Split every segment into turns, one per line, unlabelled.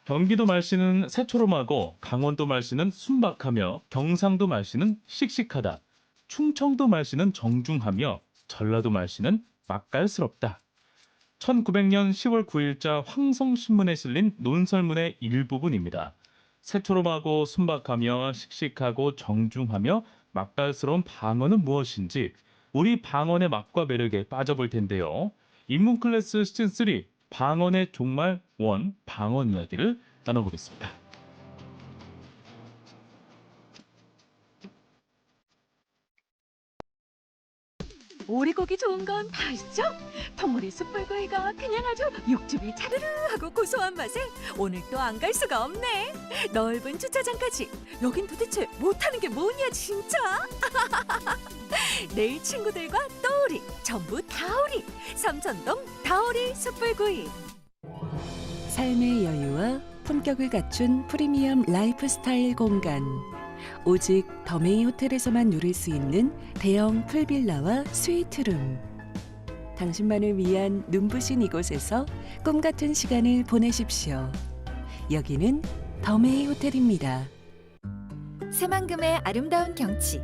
경기도 말씨는 새초롬하고 강원도 말씨는 순박하며 경상도 말씨는 씩씩하다. 충청도 말씨는 정중하며 전라도 말씨는 맛깔스럽다. 1900년 10월 9일자 황성신문에 실린 논설문의 일부분입니다. 새초롬하고 순박하며 씩씩하고 정중하며 맛깔스러운 방언은 무엇인지 우리 방언의 맛과 매력에 빠져볼 텐데요. 인문 클래스 시즌 3 방언의 종말 1 방언 이야기를 나눠보겠습니다.
오리고기 좋은 건 다 있죠? 덩어리 숯불구이가 그냥 아주 육즙이 차르르 하고 고소한 맛에 오늘 또 안 갈 수가 없네. 넓은 주차장까지. 여긴 도대체 못하는 게 뭐냐 진짜. 내일 친구들과 떠오리 전부 다오리. 삼천동 다오리 숯불구이.
삶의 여유와 품격을 갖춘 프리미엄 라이프 스타일 공간. 오직 더메이 호텔에서만 누릴 수 있는 대형 풀빌라와 스위트룸. 당신만을 위한 눈부신 이곳에서 꿈 같은 시간을 보내십시오. 여기는 더메이 호텔입니다.
새만금의 아름다운 경치.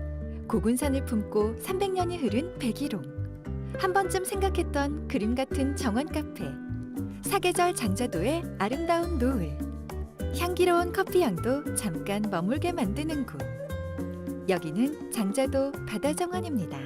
고군산을 품고 300년이 흐른 백일홍. 한 번쯤 생각했던 그림 같은 정원 카페. 사계절 장자도의 아름다운 노을. 향기로운 커피 향도 잠깐 머물게 만드는 곳. 여기는 장자도 바다정원입니다.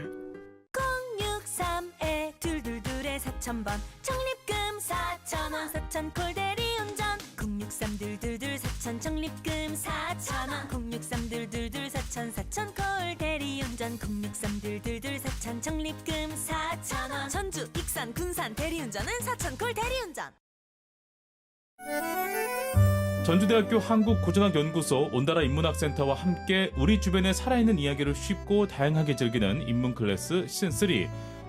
063에 둘둘둘에 4,000번 적립금 4,000원 4,000콜 대리운전 063 둘둘둘 4,000 적립금 4,000원 063 둘둘둘 4,000 4,000콜 대리운전 063 둘둘둘 4,000 적립금 4,000원 전주 익산 군산 대리운전은 4,000콜 대리운전.
전주대학교 한국고전학연구소 온다라 인문학센터와 함께 우리 주변에 살아있는 이야기를 쉽고 다양하게 즐기는 인문 클래스 시즌 3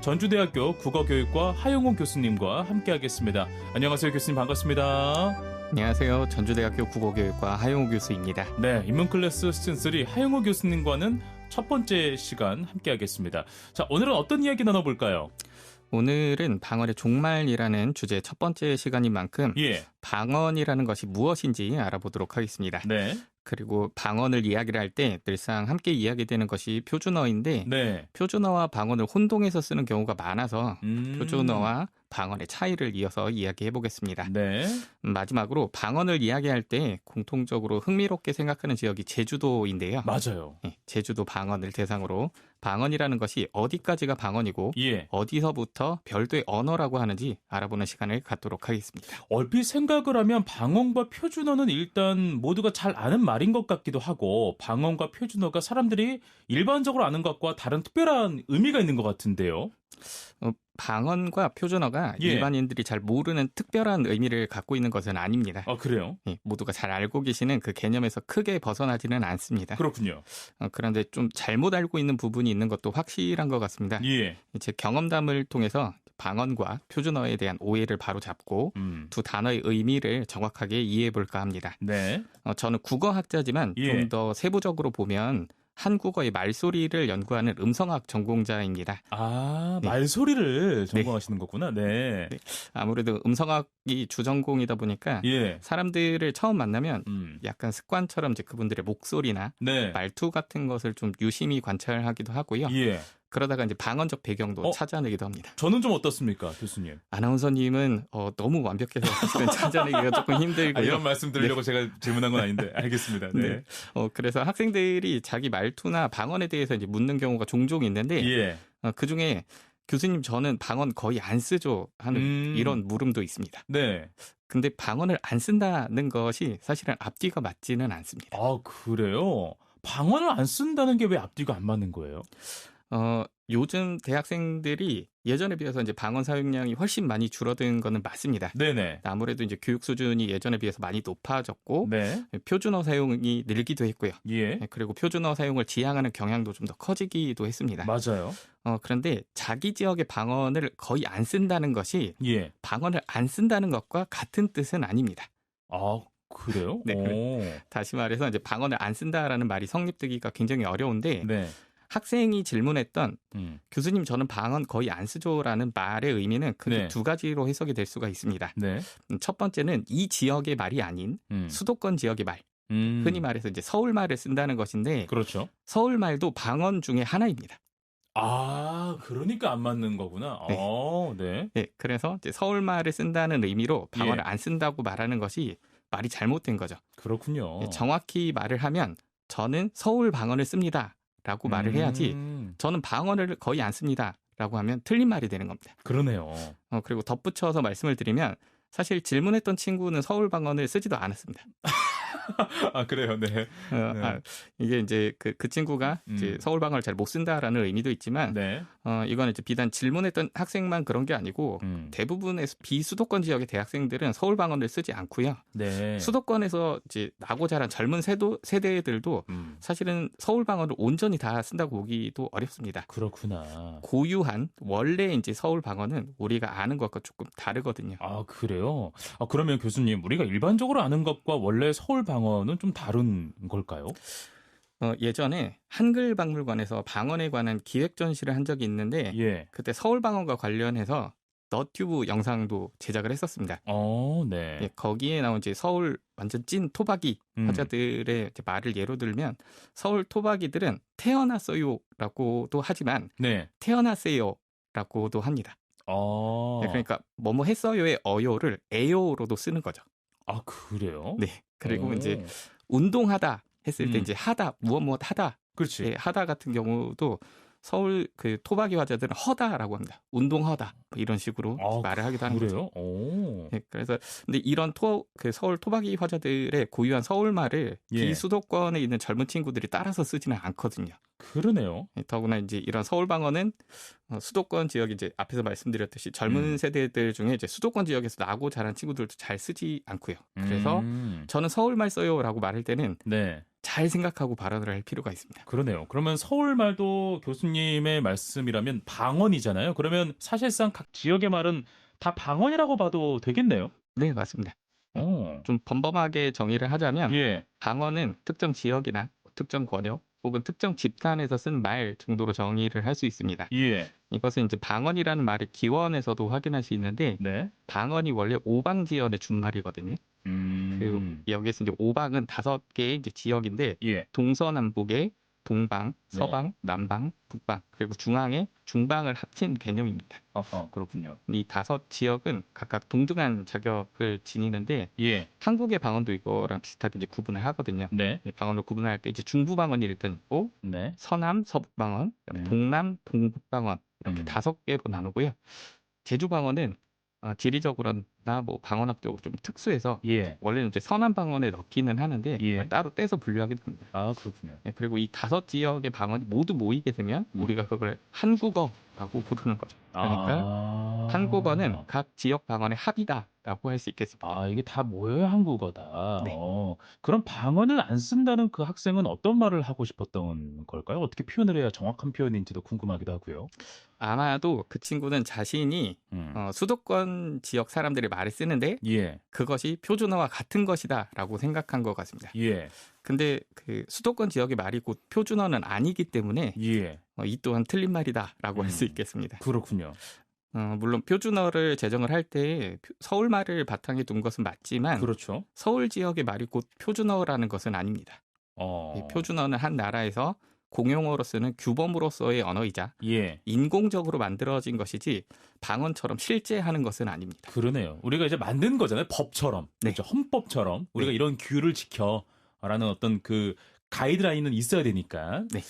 전주대학교 국어교육과 하영호 교수님과 함께하겠습니다. 안녕하세요 교수님, 반갑습니다.
안녕하세요. 전주대학교 국어교육과 하영호 교수입니다.
네, 인문 클래스 시즌 3 하영호 교수님과는 첫 번째 시간 함께하겠습니다. 자, 오늘은 어떤 이야기 나눠볼까요?
오늘은 방언의 종말이라는 주제 첫 번째 시간인 만큼
예.
방언이라는 것이 무엇인지 알아보도록 하겠습니다.
네.
그리고 방언을 이야기를 할 때 늘상 함께 이야기되는 것이 표준어인데
네.
표준어와 방언을 혼동해서 쓰는 경우가 많아서
음.
표준어와 방언의 차이를 이어서 이야기해 보겠습니다.
네.
마지막으로 방언을 이야기할 때 공통적으로 흥미롭게 생각하는 지역이 제주도인데요.
맞아요.
제주도 방언을 대상으로 방언이라는 것이 어디까지가 방언이고
예.
어디서부터 별도의 언어라고 하는지 알아보는 시간을 갖도록 하겠습니다.
얼핏 생각을 하면 방언과 표준어는 일단 모두가 잘 아는 말인 것 같기도 하고 방언과 표준어가 사람들이 일반적으로 아는 것과 다른 특별한 의미가 있는 것 같은데요.
방언과 표준어가
예.
일반인들이 잘 모르는 특별한 의미를 갖고 있는 것은 아닙니다.
아, 그래요?
모두가 잘 알고 계시는 그 개념에서 크게 벗어나지는 않습니다.
그렇군요.
그런데 좀 잘못 알고 있는 부분이 있는 것도 확실한 것 같습니다.
예.
제 경험담을 통해서 방언과 표준어에 대한 오해를 바로잡고 두 단어의 의미를 정확하게 이해해 볼까 합니다.
네.
저는 국어학자지만
예.
좀 더 세부적으로 보면 한국어의 말소리를 연구하는 음성학 전공자입니다.
아,
네.
말소리를 전공하시는 거구나. 네.
네. 아무래도 음성학이 주전공이다 보니까
예.
사람들을 처음 만나면
음.
약간 습관처럼 이제 그분들의 목소리나
네.
말투 같은 것을 좀 유심히 관찰하기도 하고요.
예.
그러다가 이제 방언적 배경도 찾아내기도 합니다.
저는 좀 어떻습니까, 교수님?
아나운서님은 너무 완벽해서 사실은 찾아내기가 조금 힘들고요.
이런 말씀 드리려고 제가 질문한 건 아닌데 알겠습니다. 네.
네. 그래서 학생들이 자기 말투나 방언에 대해서 이제 묻는 경우가 종종 있는데
예.
그 중에 교수님 저는 방언 거의 안 쓰죠 하는 이런 물음도 있습니다.
네.
근데 방언을 안 쓴다는 것이 사실은 앞뒤가 맞지는 않습니다.
아, 그래요? 방언을 안 쓴다는 게 왜 앞뒤가 안 맞는 거예요?
요즘 대학생들이 예전에 비해서 이제 방언 사용량이 훨씬 많이 줄어든 거는 맞습니다.
네네.
아무래도 이제 교육 수준이 예전에 비해서 많이 높아졌고
네.
표준어 사용이 늘기도 했고요.
예.
그리고 표준어 사용을 지향하는 경향도 좀 더 커지기도 했습니다.
맞아요.
그런데 자기 지역의 방언을 거의 안 쓴다는 것이
예.
방언을 안 쓴다는 것과 같은 뜻은 아닙니다.
아, 그래요?
네.
오.
다시 말해서 이제 방언을 안 쓴다라는 말이 성립되기가 굉장히 어려운데
네.
학생이 질문했던
음.
교수님 저는 방언 거의 안 쓰죠라는 말의 의미는 크게
네.
두 가지로 해석이 될 수가 있습니다.
네.
첫 번째는 이 지역의 말이 아닌 수도권 지역의 말, 흔히 말해서 이제 서울 말을 쓴다는 것인데
그렇죠.
서울 말도 방언 중에 하나입니다.
아, 그러니까 안 맞는 거구나.
네.
네.
네, 그래서 이제 서울 말을 쓴다는 의미로 방언을
예.
안 쓴다고 말하는 것이 말이 잘못된 거죠.
그렇군요.
정확히 말을 하면 저는 서울 방언을 씁니다라고 말을 해야지 저는 방언을 거의 안 씁니다라고 하면 틀린 말이 되는 겁니다.
그러네요.
그리고 덧붙여서 말씀을 드리면 사실 질문했던 친구는 서울 방언을 쓰지도 않았습니다.
아, 그래요. 네.
이게 이제 그 친구가 이제 서울 방언을 잘 못 쓴다라는 의미도 있지만
네.
이거는 이제 비단 질문했던 학생만 그런 게 아니고 대부분의 비수도권 지역의 대학생들은 서울 방언을 쓰지 않고요.
네.
수도권에서 이제 나고 자란 젊은 세대들도 사실은 서울 방언을 온전히 다 쓴다고 보기도 어렵습니다.
그렇구나.
고유한 원래 이제 서울 방언은 우리가 아는 것과 조금 다르거든요.
아, 그래요? 아, 그러면 교수님, 우리가 일반적으로 아는 것과 원래 서울 방언은 좀 다른 걸까요?
예전에 한글박물관에서 방언에 관한 기획 전시를 한 적이 있는데
예.
그때 서울 방언과 관련해서 너튜브 영상도 제작을 했었습니다.
네.
예, 거기에 나온 이제 서울 완전 찐 토박이 화자들의 이제 말을 예로 들면 서울 토박이들은 태어났어요라고도 하지만
네.
태어났어요라고도 합니다. 네, 그러니까 뭐뭐 했어요의 어요를 에요로도 쓰는 거죠.
아, 그래요?
네. 그리고 이제 운동하다 했을 때 이제 하다 무엇 하다.
그렇지.
예, 하다 같은 경우도 서울 그 토박이 화자들은 허다라고 합니다. 운동허다 뭐 이런 식으로 말을 하기도 하는 거죠.
그래요?
네, 그래서 근데 이런 그 서울 토박이 화자들의 고유한 서울 말을
예.
비수도권에 있는 젊은 친구들이 따라서 쓰지는 않거든요.
그러네요.
예, 더구나 이제 이런 서울 방언은 수도권 지역 이제 앞에서 말씀드렸듯이 젊은 세대들 중에 이제 수도권 지역에서 나고 자란 친구들도 잘 쓰지 않고요. 그래서 저는 서울말 써요라고 말할 때는
네.
잘 생각하고 발언을 할 필요가 있습니다.
그러네요. 그러면 서울말도 교수님의 말씀이라면 방언이잖아요. 그러면 사실상 각 지역의 말은 다 방언이라고 봐도 되겠네요.
네, 맞습니다.
어.
좀 범범하게 정의를 하자면
예.
방언은 특정 지역이나 특정 권역 혹은 특정 집단에서 쓴 말 정도로 정의를 할 수 있습니다.
예.
이것은 이제 방언이라는 말의 기원에서도 확인할 수 있는데
네.
방언이 원래 오방지연의 준말이거든요. 그 여기에서 이제 오방은 5개의 이제 지역인데
예.
동서남북의 동방, 서방, 남방, 북방 그리고 중앙의 중방을 합친 개념입니다.
그렇군요.
이 5지역은 각각 동등한 자격을 지니는데
예.
한국의 방언도 이거랑 비슷하게 이제 구분을 하거든요.
네.
방언을 구분할 때 이제 중부 방언이 일단 있고
네.
서남 서북 방언, 동남 동북 방언 이렇게 5개로 나누고요. 제주 방언은 지리적으로나 뭐 방언학적으로 좀 특수해서
예.
원래는 이제 서남 방언에 넣기는 하는데
예.
따로 떼서 분류하게 됩니다.
아, 그렇군요.
예, 그리고 이 5지역의 방언이 모두 모이게 되면 우리가 그걸 한국어라고 부르는 거죠. 그러니까 한국어는 각 지역 방언의 합이다라고 할 수 있겠습니다.
아, 이게 다 모여야 한국어다.
네.
그럼 방언을 안 쓴다는 그 학생은 어떤 말을 하고 싶었던 걸까요? 어떻게 표현을 해야 정확한 표현인지도 궁금하기도 하고요.
아마도 그 친구는 자신이 수도권 지역 사람들의 말을 쓰는데
예.
그것이 표준어와 같은 것이다라고 생각한 것 같습니다.
예.
근데 그 수도권 지역의 말이 곧 표준어는 아니기 때문에
예.
이 또한 틀린 말이다라고 할 수 있겠습니다.
그렇군요.
물론 표준어를 제정을 할 때 서울 말을 바탕에 둔 것은 맞지만
그렇죠.
서울 지역의 말이 곧 표준어라는 것은 아닙니다. 이 표준어는 한 나라에서 공용어로 쓰는 규범으로서의 언어이자
예.
인공적으로 만들어진 것이지 방언처럼 실제 하는 것은 아닙니다.
그러네요. 우리가 이제 만든 거잖아요. 법처럼.
네.
그렇죠? 헌법처럼. 우리가
네.
이런 규를 지켜라는 어떤 그 가이드라인은 있어야 되니까.
네.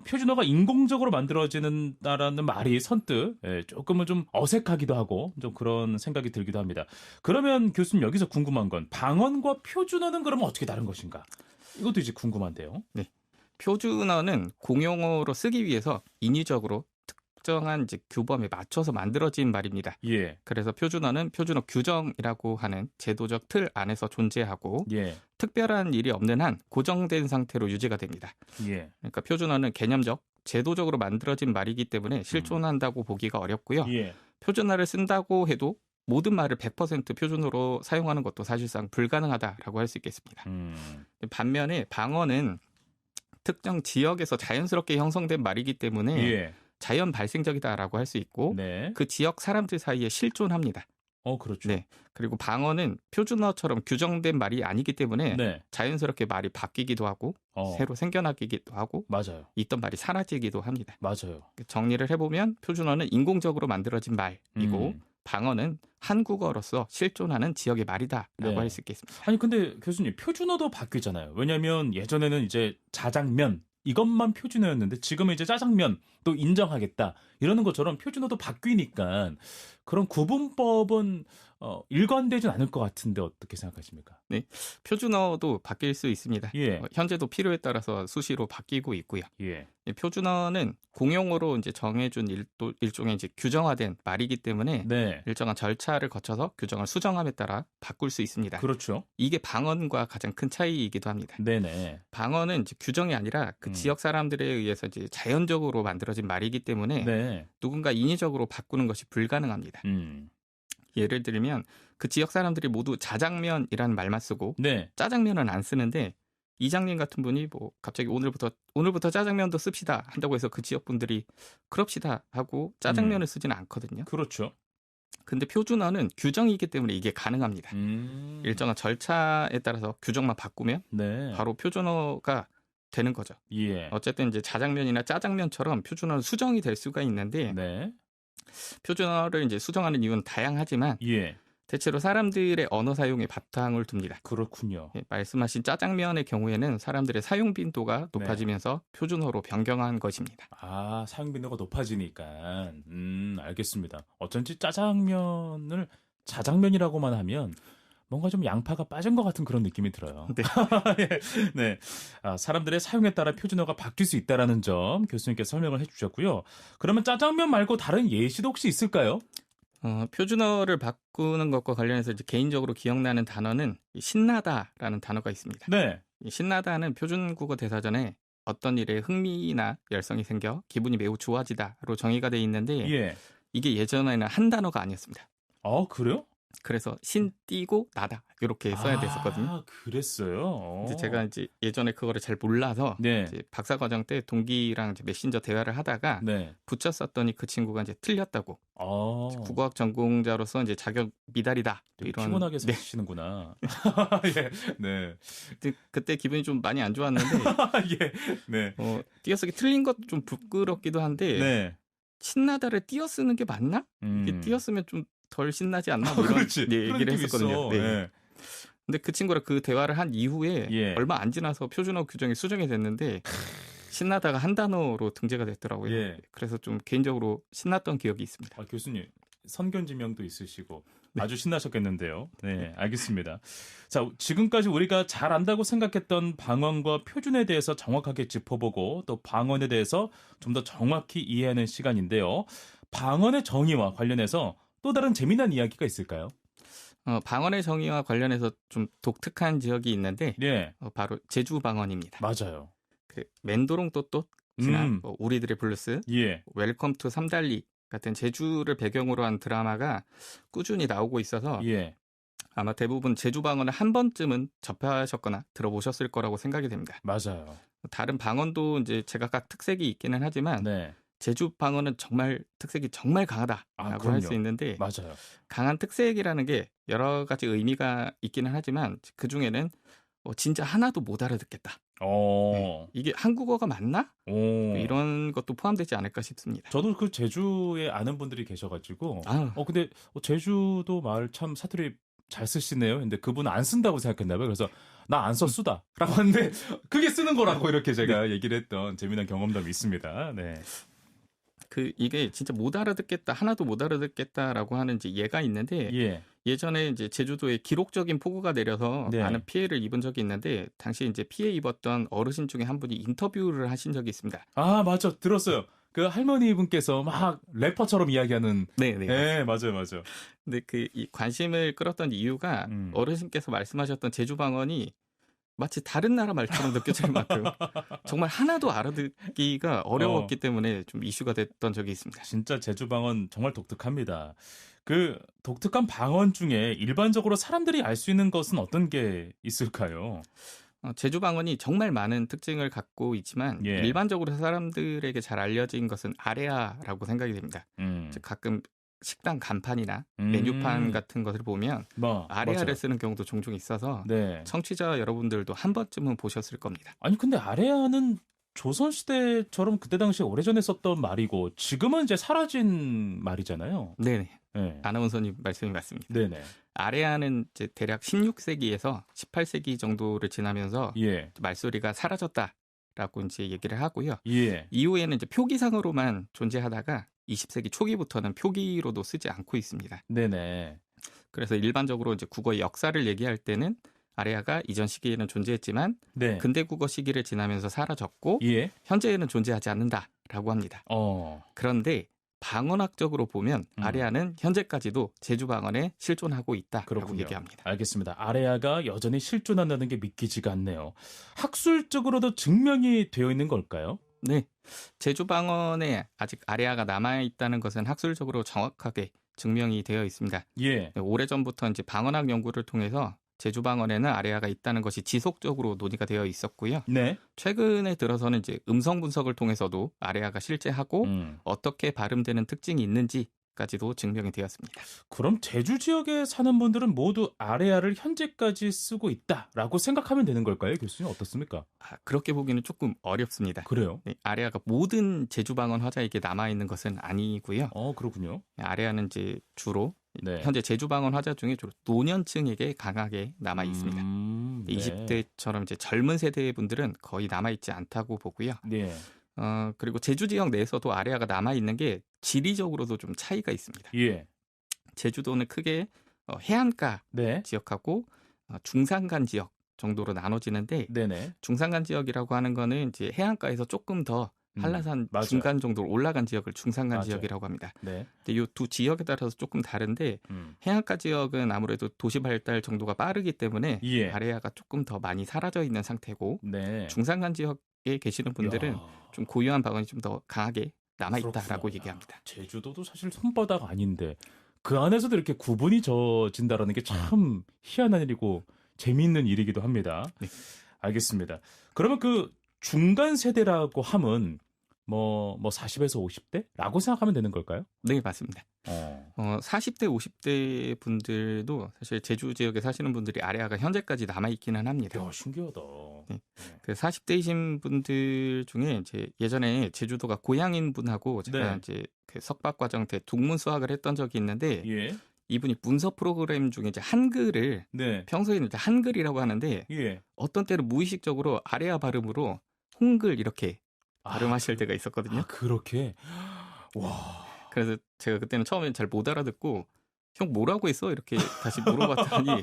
표준어가 인공적으로 만들어지는다라는 말이 선뜻 조금은 좀 어색하기도 하고 좀 그런 생각이 들기도 합니다. 그러면 교수님 여기서 궁금한 건 방언과 표준어는 그러면 어떻게 다른 것인가? 이것도 이제 궁금한데요.
네. 표준어는 공용어로 쓰기 위해서 인위적으로 특정한 이제 규범에 맞춰서 만들어진 말입니다.
예.
그래서 표준어는 표준어 규정이라고 하는 제도적 틀 안에서 존재하고
예.
특별한 일이 없는 한 고정된 상태로 유지가 됩니다.
예.
그러니까 표준어는 개념적, 제도적으로 만들어진 말이기 때문에 실존한다고 보기가 어렵고요.
예.
표준어를 쓴다고 해도 모든 말을 100% 표준어로 사용하는 것도 사실상 불가능하다라고 할 수 있겠습니다. 반면에 방언은 특정 지역에서 자연스럽게 형성된 말이기 때문에
예.
자연 발생적이다라고 할 수 있고
네.
그 지역 사람들 사이에 실존합니다.
그렇죠.
네. 그리고 방언은 표준어처럼 규정된 말이 아니기 때문에
네.
자연스럽게 말이 바뀌기도 하고 새로 생겨나기도 하고
맞아요.
있던 말이 사라지기도 합니다.
맞아요.
정리를 해보면 표준어는 인공적으로 만들어진 말이고 방언은 한국어로서 실존하는 지역의 말이다라고
네.
할 수 있겠습니다.
아니 근데 교수님 표준어도 바뀌잖아요. 왜냐하면 예전에는 이제 자장면 이것만 표준어였는데 지금은 이제 짜장면 또 인정하겠다 이러는 것처럼 표준어도 바뀌니까 그런 구분법은 일관되진 않을 것 같은데 어떻게 생각하십니까?
표준어도 바뀔 수 있습니다.
예.
현재도 필요에 따라서 수시로 바뀌고 있고요.
예.
이 표준어는 공용어로 이제 정해준 일종의 이제 규정화된 말이기 때문에
네.
일정한 절차를 거쳐서 규정을 수정함에 따라 바꿀 수 있습니다.
그렇죠.
이게 방언과 가장 큰 차이이기도 합니다.
네네.
방언은 이제 규정이 아니라 그 지역 사람들에 의해서 이제 자연적으로 만들어진 말이기 때문에
네.
누군가 인위적으로 바꾸는 것이 불가능합니다. 예를 들면 그 지역 사람들이 모두 자장면이라는 말만 쓰고
네.
짜장면은 안 쓰는데 이장님 같은 분이 뭐 갑자기 오늘부터 짜장면도 씁시다 한다고 해서 그 지역 분들이 그럽시다 하고 짜장면을 쓰지는 않거든요.
그렇죠.
근데 표준어는 규정이기 때문에 이게 가능합니다. 일정한 절차에 따라서 규정만 바꾸면
네.
바로 표준어가 되는 거죠.
예.
어쨌든 이제 자장면이나 짜장면처럼 표준어는 수정이 될 수가 있는데
네.
표준어를 이제 수정하는 이유는 다양하지만
예.
대체로 사람들의 언어 사용에 바탕을 둡니다.
그렇군요.
예, 말씀하신 짜장면의 경우에는 사람들의 사용 빈도가 높아지면서 표준어로 변경한 것입니다.
아, 사용 빈도가 높아지니까. 알겠습니다. 어쩐지 짜장면을 자장면이라고만 하면 뭔가 좀 양파가 빠진 것 같은 그런 느낌이 들어요.
네.
예, 네. 사람들의 사용에 따라 표준어가 바뀔 수 있다는 점 교수님께서 설명을 해주셨고요. 그러면 짜장면 말고 다른 예시도 혹시 있을까요?
표준어를 바꾸는 것과 관련해서 이제 개인적으로 기억나는 단어는 신나다라는 단어가 있습니다.
네.
이 신나다는 표준국어 대사전에 어떤 일에 흥미나 열성이 생겨 기분이 매우 좋아지다로 정의가 돼 있는데
예.
이게 예전에는 한 단어가 아니었습니다.
그래요?
그래서 신 띄고 나다 이렇게 써야 됐었거든요.
아, 그랬어요.
근데 제가 이제 예전에 그거를 잘 몰라서
네.
이제 박사 과정 때 동기랑 이제 메신저 대화를 하다가
네.
붙였었더니 그 친구가 이제 틀렸다고. 국어학 전공자로서 이제 자격 미달이다. 이런.
피곤하게
네.
사시는구나. 예. 네.
그때 기분이 좀 많이 안 좋았는데
예. 네.
띄어쓰기 틀린 것도 좀 부끄럽기도 한데
네.
신나다를 띄어쓰는 게 맞나? 이게 띄었으면 좀 덜 신나지 않나? 뭐 이런
그렇지.
얘기를 했었거든요. 네.
네.
근데 그 친구랑 그 대화를 한 이후에
예.
얼마 안 지나서 표준어 규정이 수정이 됐는데 신나다가 한 단어로 등재가 됐더라고요.
예.
그래서 좀 개인적으로 신났던 기억이 있습니다.
교수님 선견지명도 있으시고
네.
아주 신나셨겠는데요. 네, 알겠습니다. 자, 지금까지 우리가 잘 안다고 생각했던 방언과 표준에 대해서 정확하게 짚어보고 또 방언에 대해서 좀 더 정확히 이해하는 시간인데요. 방언의 정의와 관련해서 또 다른 재미난 이야기가 있을까요?
방언의 정의와 관련해서 좀 독특한 지역이 있는데
네,
바로 제주 방언입니다.
맞아요.
그 맨도롱 또또지나 우리들의 블루스,
예,
웰컴 투 삼달리 같은 제주를 배경으로 한 드라마가 꾸준히 나오고 있어서
예,
아마 대부분 제주 방언을 한 번쯤은 접하셨거나 들어보셨을 거라고 생각이 됩니다.
맞아요.
다른 방언도 이제 제각각 특색이 있기는 하지만
네,
제주 방언은 정말 특색이 정말 강하다라고 할 수
그럼요.
있는데
맞아요.
강한 특색이라는 게 여러 가지 의미가 있기는 하지만 그 중에는 진짜 하나도 못 알아듣겠다. 이게 한국어가 맞나? 이런 것도 포함되지 않을까 싶습니다.
저도 그 제주에 아는 분들이 계셔가지고 근데 제주도 말 참 사투리 잘 쓰시네요. 근데 그분 안 쓴다고 생각했나봐요. 그래서 나 안 썼수다 라고 하는데 그게 쓰는 거라고 이렇게 제가 얘기를 했던 재미난 경험담이 있습니다. 네.
이게 진짜 못 알아듣겠다, 하나도 못 알아듣겠다라고 하는 이제 예가 있는데
예.
예전에 이제 제주도에 기록적인 폭우가 내려서
네.
많은 피해를 입은 적이 있는데 당시 이제 피해 입었던 어르신 중에 한 분이 인터뷰를 하신 적이 있습니다.
아, 맞아. 들었어요. 그 할머니 분께서 막 래퍼처럼 이야기하는.
네.
네, 맞아요.
근데 이 관심을 끌었던 이유가 어르신께서 말씀하셨던 제주 방언이 마치 다른 나라 말처럼 느껴질 만큼 정말 하나도 알아듣기가 어려웠기 때문에 좀 이슈가 됐던 적이 있습니다.
진짜 제주 방언 정말 독특합니다. 그 독특한 방언 중에 일반적으로 사람들이 알 수 있는 것은 어떤 게 있을까요?
제주 방언이 정말 많은 특징을 갖고 있지만
예.
일반적으로 사람들에게 잘 알려진 것은 아레아라고 생각이 됩니다. 즉 가끔 식당 간판이나 메뉴판 같은 것을 보면 아레아를
맞아요.
쓰는 경우도 종종 있어서
네.
청취자 여러분들도 한 번쯤은 보셨을 겁니다.
아니 근데 아레아는 조선시대처럼 그때 당시에 오래전에 썼던 말이고 지금은 이제 사라진 말이잖아요.
네네.
네.
아나운서님 말씀이 맞습니다.
네네.
아레아는 이제 대략 16세기에서 18세기 정도를 지나면서
예.
말소리가 사라졌다라고 이제 얘기를 하고요.
예.
이후에는 이제 표기상으로만 존재하다가 20세기 초기부터는 표기로도 쓰지 않고 있습니다.
네네.
그래서 일반적으로 이제 국어의 역사를 얘기할 때는 아레아가 이전 시기에는 존재했지만
네.
근대 국어 시기를 지나면서 사라졌고
예.
현재에는 존재하지 않는다라고 합니다. 그런데 방언학적으로 보면 아레아는 현재까지도 제주 방언에 실존하고 있다라고
그렇군요.
얘기합니다.
알겠습니다. 아레아가 여전히 실존한다는 게 믿기지가 않네요. 학술적으로도 증명이 되어 있는 걸까요?
네. 제주 방언에 아직 아레아가 남아 있다는 것은 학술적으로 정확하게 증명이 되어 있습니다.
예.
오래전부터 이제 방언학 연구를 통해서 제주 방언에는 아레아가 있다는 것이 지속적으로 논의가 되어 있었고요.
네.
최근에 들어서는 이제 음성 분석을 통해서도 아레아가 실제하고 어떻게 발음되는 특징이 있는지까지도 증명이 되었습니다.
그럼 제주 지역에 사는 분들은 모두 아레아를 현재까지 쓰고 있다라고 생각하면 되는 걸까요? 교수님 어떻습니까?
그렇게 보기는 조금 어렵습니다.
그래요?
네, 아레아가 모든 제주 방언 화자에게 남아 있는 것은 아니고요.
그렇군요.
아레아는 이제 주로
네.
현재 제주 방언 화자 중에 주로 노년층에게 강하게 남아 있습니다.
네.
20대처럼 이제 젊은 세대의 분들은 거의 남아 있지 않다고 보고요.
네.
그리고 제주 지역 내에서도 아레아가 남아 있는 게 지리적으로도 좀 차이가 있습니다.
예.
제주도는 크게 해안가
네.
지역하고 중산간 지역 정도로 나눠지는데
네네.
중산간 지역이라고 하는 거는 이제 해안가에서 조금 더 한라산
맞아요.
중간 정도로 올라간 지역을 중산간
맞아요.
지역이라고 합니다.
네.
근데 이 두 지역에 따라서 조금 다른데 해안가 지역은 아무래도 도시 발달 정도가 빠르기 때문에
예.
아레아가 조금 더 많이 사라져 있는 상태고
네.
중산간 지역에 계시는 분들은
야.
좀 고유한 방언이 좀 더 강하게 남아있다라고
그렇구나.
얘기합니다.
제주도도 사실 손바닥 아닌데 그 안에서도 이렇게 구분이 져진다라는 게 참 희한한 일이고 재미있는 일이기도 합니다.
네.
알겠습니다. 그러면 그 중간 세대라고 함은 뭐 40에서 50대라고 생각하면 되는 걸까요?
네, 맞습니다. 40대, 50대 분들도 사실 제주 지역에 사시는 분들이 아레아가 현재까지 남아있기는 합니다.
야, 신기하다.
네. 그 40대이신 분들 중에 이제 예전에 제주도가 고향인 분하고 제가
네.
이제 그 석박과정 때 동문 수학을 했던 적이 있는데
예.
이분이 문서 프로그램 중에 이제 한글을
네.
평소에는 이제 한글이라고 하는데
예.
어떤 때는 무의식적으로 아레아 발음으로 홍글 이렇게 발음하실 때가 있었거든요.
그렇게? 와.
그래서 제가 그때는 처음엔 잘 못 알아듣고 형 뭐라고 했어? 이렇게 다시 물어봤더니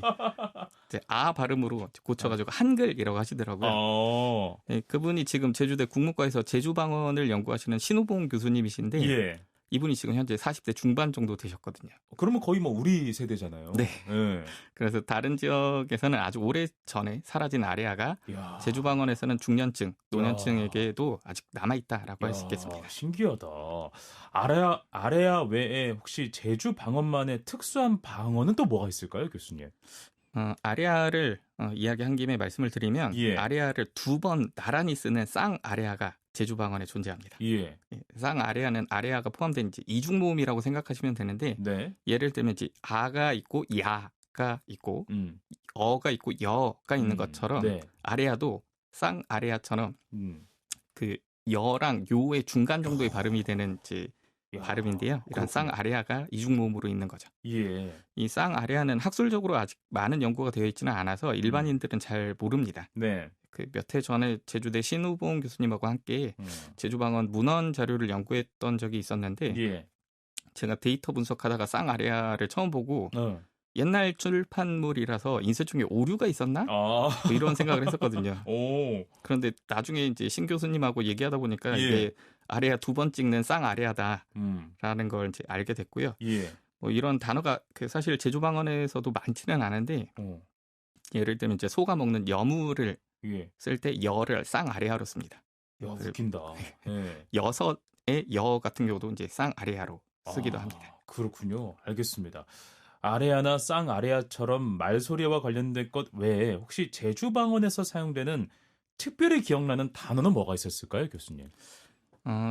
이제 아 발음으로 고쳐가지고 한글이라고 하시더라고요. 네, 그분이 지금 제주대 국문과에서 제주방언을 연구하시는 신우봉 교수님이신데
예.
이분이 지금 현재 40대 중반 정도 되셨거든요.
그러면 거의 뭐 우리 세대잖아요.
네.
예.
그래서 다른 지역에서는 아주 오래 전에 사라진 아레아가
야.
제주방언에서는 중년층, 노년층에게도 아직 남아있다라고 할 수 있겠습니다.
신기하다. 아레아 외에 혹시 제주 방언만의 특수한 방언은 또 뭐가 있을까요, 교수님?
아레아를 이야기한 김에 말씀을 드리면
예.
아레아를 두 번 나란히 쓰는 쌍 아레아가 제주 방언에 존재합니다.
예.
쌍 아레아는 아레아가 포함된 이제 이중 모음이라고 생각하시면 되는데
네.
예를 들면 이제 아가 있고 야가 있고 어가 있고 여가 있는 것처럼
네.
아레아도 쌍 아레아처럼 그 여랑 요의 중간 정도의 발음이 되는 이제 발음인데요. 이런
그렇군요.
쌍 아레아가 이중 모음으로 있는 거죠.
예.
이 쌍 아레아는 학술적으로 아직 많은 연구가 되어 있지는 않아서 일반인들은 잘 모릅니다.
네.
그 몇 해 전에 제주대 신우봉 교수님하고 함께 제주방언 문헌 자료를 연구했던 적이 있었는데
예.
제가 데이터 분석하다가 쌍 아레아를 처음 보고 옛날 출판물이라서 인쇄 중에 오류가 있었나? 뭐 이런 생각을 했었거든요.
오.
그런데 나중에 이제 신 교수님하고 얘기하다 보니까
예.
이게 아레아 두 번 찍는 쌍 아레아다라는 걸 이제 알게 됐고요.
예.
뭐 이런 단어가 그 사실 제주방언에서도 많지는 않은데 예를 들면 이제 소가 먹는 여무를
예.
쓸 때 여를 쌍 아레아로 씁니다.
야, 웃긴다. 예.
여섯의 여 같은 경우도 이제 쌍 아레아로 쓰기도 합니다.
그렇군요. 알겠습니다. 아레아나 쌍아레아처럼 말소리와 관련된 것 외에 혹시 제주 방언에서 사용되는 특별히 기억나는 단어는 뭐가 있었을까요, 교수님?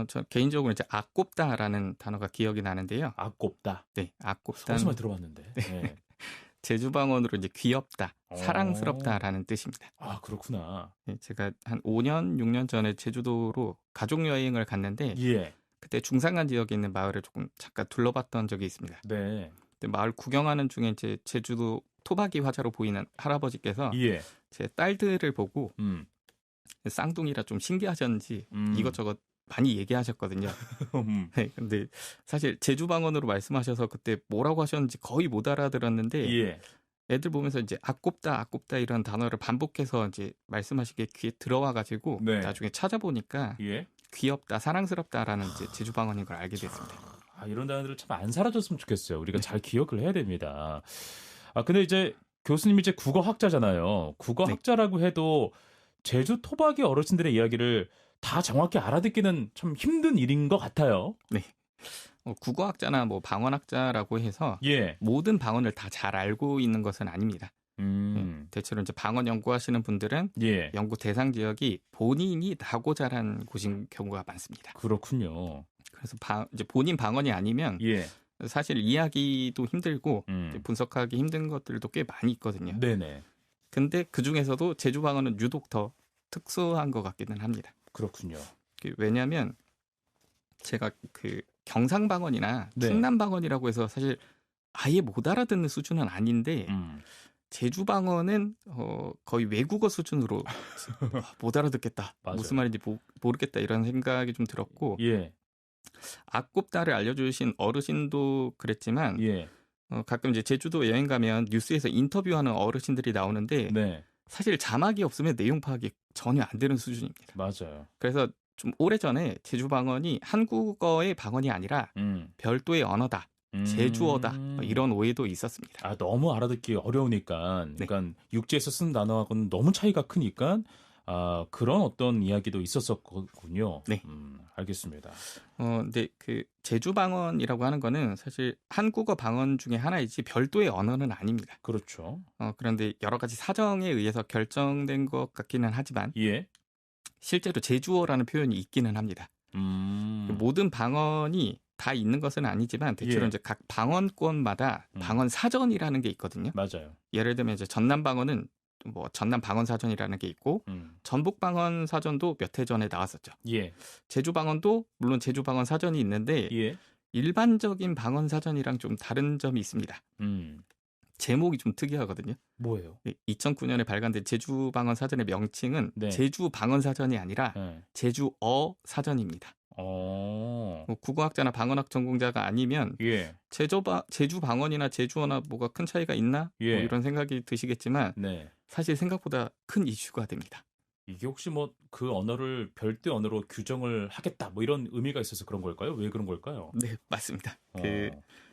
저 개인적으로 이제 아꼽다라는 단어가 기억이 나는데요.
아꼽다.
네,
어디서 많이
아꼽다는
들어봤는데. 네.
제주 방언으로 이제 귀엽다,
어.
사랑스럽다라는 뜻입니다.
아, 그렇구나.
네, 제가 한 5년, 6년 전에 제주도로 가족 여행을 갔는데
예.
그때 중산간 지역에 있는 마을을 조금 잠깐 둘러봤던 적이 있습니다.
네.
근데 마을 구경하는 중에 이제 제주도 토박이 화자로 보이는 할아버지께서
예.
제 딸들을 보고
음.
쌍둥이라 좀 신기하셨는지
음.
이것저것 많이 얘기하셨거든요.
음.
네, 근데 사실 제주 방언으로 말씀하셔서 그때 뭐라고 하셨는지 거의 못 알아들었는데
예.
애들 보면서 이제 아꼽다 아꼽다 이런 단어를 반복해서 이제 말씀하시게 귀에 들어와 가지고
네.
나중에 찾아보니까
예.
귀엽다 사랑스럽다라는 이제 제주 방언인 걸 알게 됐습니다.
아, 이런 단어들을 참 안 사라졌으면 좋겠어요. 우리가 잘 기억을 해야 됩니다. 아, 근데 이제 교수님이 이제 국어학자잖아요. 국어학자라고 해도 제주 토박이 어르신들의 이야기를 다 정확히 알아듣기는 참 힘든 일인 것 같아요.
국어학자나 뭐 방언학자라고 해서
예.
모든 방언을 다 잘 알고 있는 것은 아닙니다.
음.
대체로 이제 방언 연구하시는 분들은
예.
연구 대상 지역이 본인이 나고 자란 곳인 경우가 많습니다.
그렇군요.
그래서 이제 본인 방언이 아니면
예.
사실 이해하기도 힘들고 이제
음.
분석하기 힘든 것들도 꽤 많이 있거든요.
네네.
근데 그 중에서도 제주 방언은 유독 더 특수한 것 같기는 합니다.
그렇군요.
왜냐하면 제가 그 경상 방언이나
네.
충남 방언이라고 해서 사실 아예 못 알아듣는 수준은 아닌데 제주 방언은 거의 외국어 수준으로 못 알아듣겠다.
맞아요.
무슨 말인지 모르겠다 이런 생각이 좀 들었고
예.
아꼽다를 알려주신 어르신도 그랬지만
예.
가끔 이제 제주도 여행 가면 뉴스에서 인터뷰하는 어르신들이 나오는데
네.
사실 자막이 없으면 내용 파악이 전혀 안 되는 수준입니다.
맞아요.
그래서 좀 오래전에 제주 방언이 한국어의 방언이 아니라 별도의 언어다. 제주어다. 뭐 이런 오해도 있었습니다.
아, 너무 알아듣기 어려우니까,
네.
그러니까 육지에서 쓴 단어하고는 너무 차이가 크니까, 아, 그런 어떤 이야기도 있었었군요.
네.
알겠습니다.
근데 그 제주 방언이라고 하는 거는 사실 한국어 방언 중에 하나이지 별도의 언어는 아닙니다.
그렇죠.
그런데 여러 가지 사정에 의해서 결정된 것 같기는 하지만
예.
실제로 제주어라는 표현이 있기는 합니다. 모든 방언이 다 있는 것은 아니지만 대체로
예.
이제 각 방언권마다 방언 사전이라는 게 있거든요.
맞아요.
예를 들면 이제 전남 방언은 뭐 전남 방언 사전이라는 게 있고 전북 방언 사전도 몇 해 전에 나왔었죠.
예.
제주 방언도 물론 제주 방언 사전이 있는데
예.
일반적인 방언 사전이랑 좀 다른 점이 있습니다. 제목이 좀 특이하거든요.
뭐예요?
2009년에 발간된 제주 방언 사전의 명칭은
네.
제주 방언 사전이 아니라
네.
제주어 사전입니다. 뭐 국어학자나 방언학 전공자가 아니면
예.
제주 방언이나 제주어나 뭐가 큰 차이가 있나?
예.
뭐 이런 생각이 드시겠지만
네.
사실 생각보다 큰 이슈가 됩니다.
이게 혹시 뭐 그 언어를 별도 언어로 규정을 하겠다 뭐 이런 의미가 있어서 그런 걸까요? 왜 그런 걸까요?
네, 맞습니다.
어.
그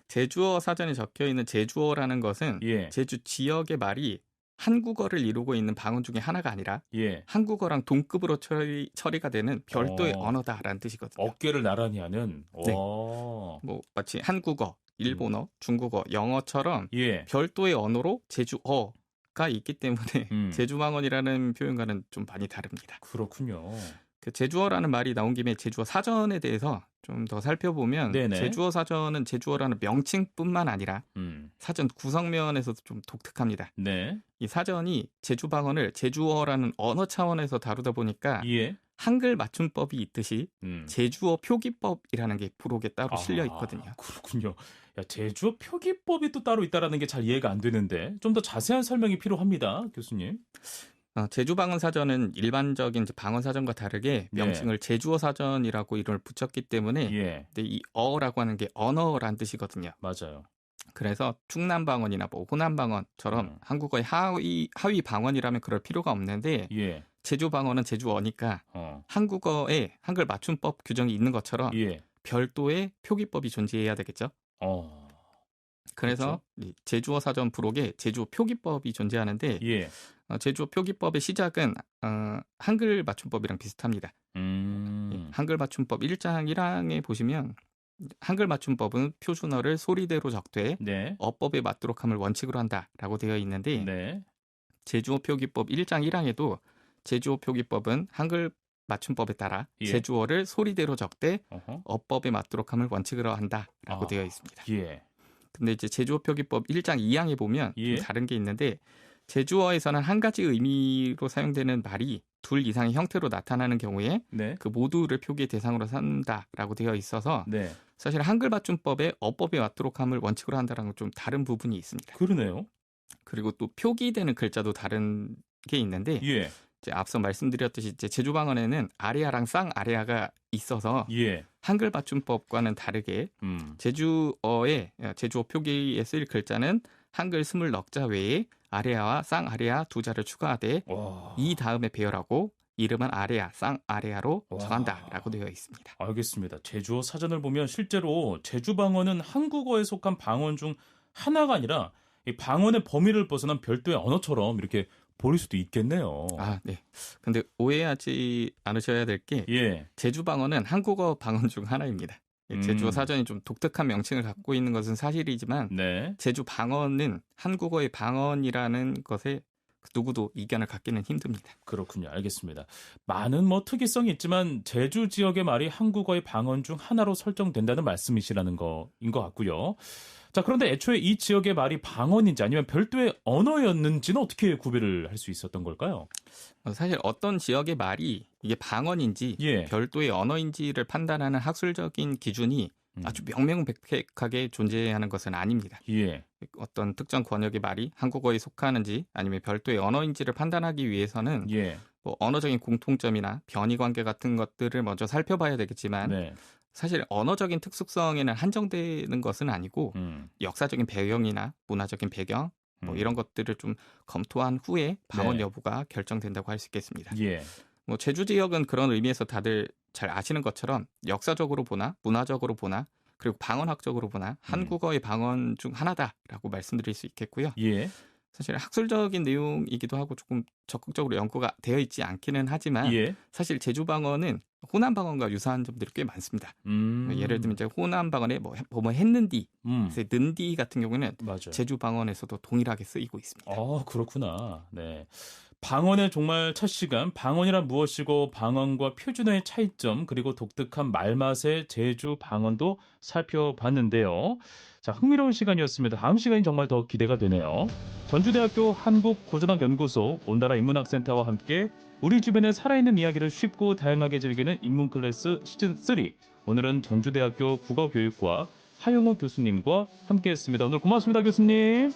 제주어 사전에 적혀 있는 제주어라는 것은
예.
제주 지역의 말이 한국어를 이루고 있는 방언 중에 하나가 아니라
예.
한국어랑 동급으로 처리가 되는 별도의 언어다라는 뜻이거든요.
어깨를 나란히 하는.
네.
오.
뭐 마치 한국어, 일본어, 중국어, 영어처럼
예.
별도의 언어로 제주어가 있기 때문에 제주 방언이라는 표현과는 좀 많이 다릅니다.
그렇군요.
그 제주어라는 말이 나온 김에 제주어 사전에 대해서 좀 더 살펴보면
네네.
제주어 사전은 제주어라는 명칭뿐만 아니라 사전 구성면에서도 좀 독특합니다.
네.
이 사전이 제주 방언을 제주어라는 언어 차원에서 다루다 보니까
예.
한글 맞춤법이 있듯이 제주어 표기법이라는 게 부록에 따로 실려
아,
있거든요.
그렇군요. 야, 제주어 표기법이 또 따로 있다라는 게 잘 이해가 안 되는데 좀 더 자세한 설명이 필요합니다, 교수님.
제주 방언 사전은 일반적인 이제 방언 사전과 다르게
네.
명칭을 제주어 사전이라고 이름을 붙였기 때문에
예.
근데 이 어라고 하는 게 언어란 뜻이거든요.
맞아요.
그래서 충남 방언이나 뭐 호남 방언처럼 한국어의 하위 방언이라면 그럴 필요가 없는데
예.
제주 방언은 제주어니까 한국어에 한글 맞춤법 규정이 있는 것처럼
예.
별도의 표기법이 존재해야 되겠죠. 그래서 이 제주어 사전 부록에 제주어 표기법이 존재하는데
예.
제주어 표기법의 시작은 한글 맞춤법이랑 비슷합니다. 한글 맞춤법 1장 1항에 보시면 한글 맞춤법은 표준어를 소리대로 적되
네.
어법에 맞도록 함을 원칙으로 한다라고 되어 있는데
네.
제주어 표기법 1장 1항에도 제주어 표기법은 한글 맞춤법에 따라
예.
제주어를 소리대로 적되
어허.
어법에 맞도록 함을 원칙으로 한다라고
아.
되어 있습니다.
예.
근데 이제 제주어 표기법 1장 2항에 보면
예.
좀 다른 게 있는데 제주어에서는 한 가지 의미로 사용되는 말이 둘 이상의 형태로 나타나는 경우에
네.
그 모두를 표기의 대상으로 삼는다라고 되어 있어서
네.
사실 한글 맞춤법에 어법에 맞도록 함을 원칙으로 한다는 건 좀 다른 부분이 있습니다.
그러네요.
그리고 또 표기되는 글자도 다른 게 있는데
예.
이제 앞서 말씀드렸듯이 이제 제주 방언에는 아레아랑 쌍아레아가 있어서
예.
한글 맞춤법과는 다르게 제주어 표기에 쓰일 글자는 한글 20넉자 외에 아레아와 쌍아레아 두 자를 추가하되
와.
이 다음에 배열하고 이름은 아레아, 쌍아레아로
와.
정한다라고 되어 있습니다.
알겠습니다. 제주어 사전을 보면 실제로 제주 방언은 한국어에 속한 방언 중 하나가 아니라 이 방언의 범위를 벗어난 별도의 언어처럼 이렇게 보일 수도 있겠네요.
아, 네. 근데 오해하지 않으셔야 될 게
예.
제주 방언은 한국어 방언 중 하나입니다. 제주어 사전이 좀 독특한 명칭을 갖고 있는 것은 사실이지만
네.
제주 방언은 한국어의 방언이라는 것에 누구도 이견을 갖기는 힘듭니다.
그렇군요. 알겠습니다. 많은 특이성이 있지만 제주 지역의 말이 한국어의 방언 중 하나로 설정된다는 말씀이시라는 거인 것 같고요. 자, 그런데 애초에 이 지역의 말이 방언인지 아니면 별도의 언어였는지는 어떻게 구별을 할 수 있었던 걸까요?
사실 어떤 지역의 말이 이게 방언인지
예.
별도의 언어인지를 판단하는 학술적인 기준이 아주 명명백백하게 존재하는 것은 아닙니다.
예.
어떤 특정 권역의 말이 한국어에 속하는지 아니면 별도의 언어인지를 판단하기 위해서는
예.
언어적인 공통점이나 변이 관계 같은 것들을 먼저 살펴봐야 되겠지만
네.
사실 언어적인 특수성에는 한정되는 것은 아니고 역사적인 배경이나 문화적인 배경 이런 것들을 좀 검토한 후에 방언
네.
여부가 결정된다고 할 수 있겠습니다.
예.
제주 지역은 그런 의미에서 다들 잘 아시는 것처럼 역사적으로 보나 문화적으로 보나 그리고 방언학적으로 보나 한국어의 방언 중 하나다라고 말씀드릴 수 있겠고요.
예.
사실 학술적인 내용이기도 하고 조금 적극적으로 연구가 되어 있지 않기는 하지만
예.
사실 제주 방언은 호남 방언과 유사한 점들이 꽤 많습니다. 예를 들면 이제 호남 방언에 뭐 했는디, 는디 같은 경우는
맞아요.
제주 방언에서도 동일하게 쓰이고 있습니다.
그렇구나. 네. 방언의 정말 첫 시간, 방언이란 무엇이고 방언과 표준어의 차이점 그리고 독특한 말맛의 제주 방언도 살펴봤는데요. 자, 흥미로운 시간이었습니다. 다음 시간이 정말 더 기대가 되네요. 전주대학교 한국고전학연구소 온다라 인문학센터와 함께 우리 주변에 살아있는 이야기를 쉽고 다양하게 즐기는 인문 클래스 시즌 3. 오늘은 전주대학교 국어교육과 하용호 교수님과 함께했습니다. 오늘 고맙습니다, 교수님.